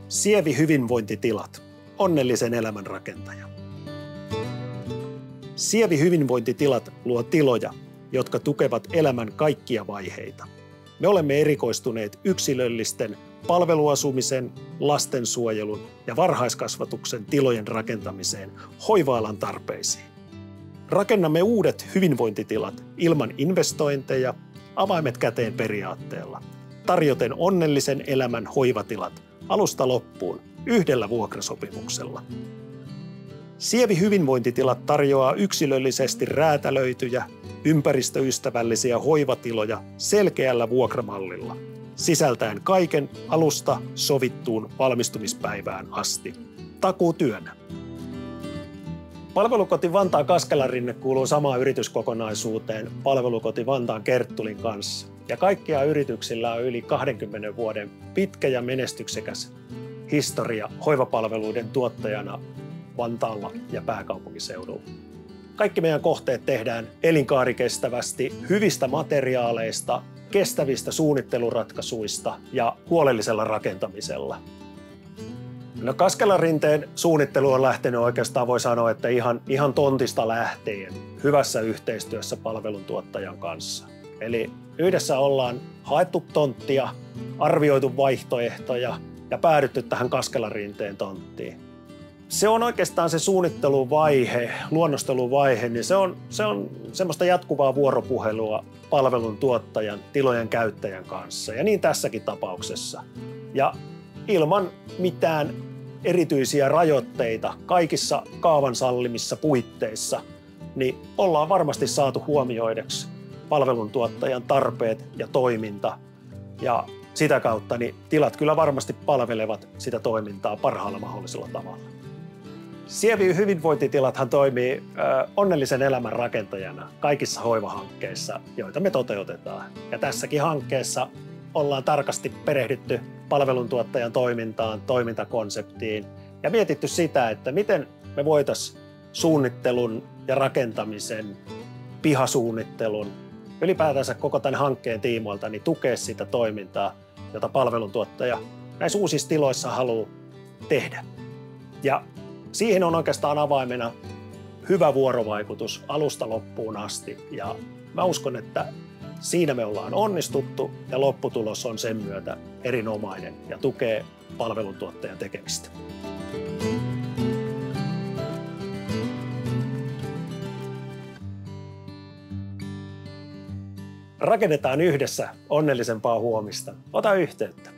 Sievi hyvinvointitilat. Onnellisen elämän rakentaja. Sievi hyvinvointitilat luo tiloja, jotka tukevat elämän kaikkia vaiheita. Me olemme erikoistuneet yksilöllisten palveluasumisen, lastensuojelun ja varhaiskasvatuksen tilojen rakentamiseen hoiva-alan tarpeisiin. Rakennamme uudet hyvinvointitilat ilman investointeja, avaimet käteen periaatteella, tarjoten onnellisen elämän hoivatilat alusta loppuun yhdellä vuokrasopimuksella. Sievi hyvinvointitilat tarjoaa yksilöllisesti räätälöityjä, ympäristöystävällisiä hoivatiloja selkeällä vuokramallilla, sisältäen kaiken alusta sovittuun valmistumispäivään asti, takuutyönä. Palvelukoti Vantaan Kaskelarinne kuuluu samaan yrityskokonaisuuteen Palvelukoti Vantaan Kerttulin kanssa. Ja kaikkia yrityksillä on yli 20 vuoden pitkä ja menestyksekäs historia hoivapalveluiden tuottajana Vantaalla ja pääkaupunkiseudulla. Kaikki meidän kohteet tehdään elinkaarikestävästi, hyvistä materiaaleista, kestävistä suunnitteluratkaisuista ja huolellisella rakentamisella. No Kaskelarinteen suunnittelu on lähtenyt oikeastaan, voi sanoa, että ihan tontista lähtien hyvässä yhteistyössä palveluntuottajan kanssa. Eli yhdessä ollaan haettu tonttia, arvioitu vaihtoehtoja ja päädytty tähän Kaskelarinteen tonttiin. Se on oikeastaan se suunnitteluvaihe, luonnosteluvaihe, niin se on semmoista jatkuvaa vuoropuhelua palveluntuottajan, tilojen käyttäjän kanssa. Ja niin tässäkin tapauksessa. Ja ilman mitään erityisiä rajoitteita kaikissa kaavan sallimissa puitteissa, niin ollaan varmasti saatu huomioideksi palveluntuottajan tarpeet ja toiminta. Ja sitä kautta niin tilat kyllä varmasti palvelevat sitä toimintaa parhaalla mahdollisella tavalla. Sievi hyvinvointitilathan toimii onnellisen elämän rakentajana kaikissa hoivahankkeissa, joita me toteutetaan. Ja tässäkin hankkeessa ollaan tarkasti perehdytty palveluntuottajan toimintaan, toimintakonseptiin ja mietitty sitä, että miten me voitaisiin suunnittelun ja rakentamisen, pihasuunnittelun, ylipäätänsä koko tämän hankkeen tiimoilta niin tukea sitä toimintaa, jota palveluntuottaja näissä uusissa tiloissa haluaa tehdä. Ja siihen on oikeastaan avaimena hyvä vuorovaikutus alusta loppuun asti ja mä uskon, että siinä me ollaan onnistuttu ja lopputulos on sen myötä erinomainen ja tukee palveluntuottajan tekemistä. Rakennetaan yhdessä onnellisempaa huomista. Ota yhteyttä.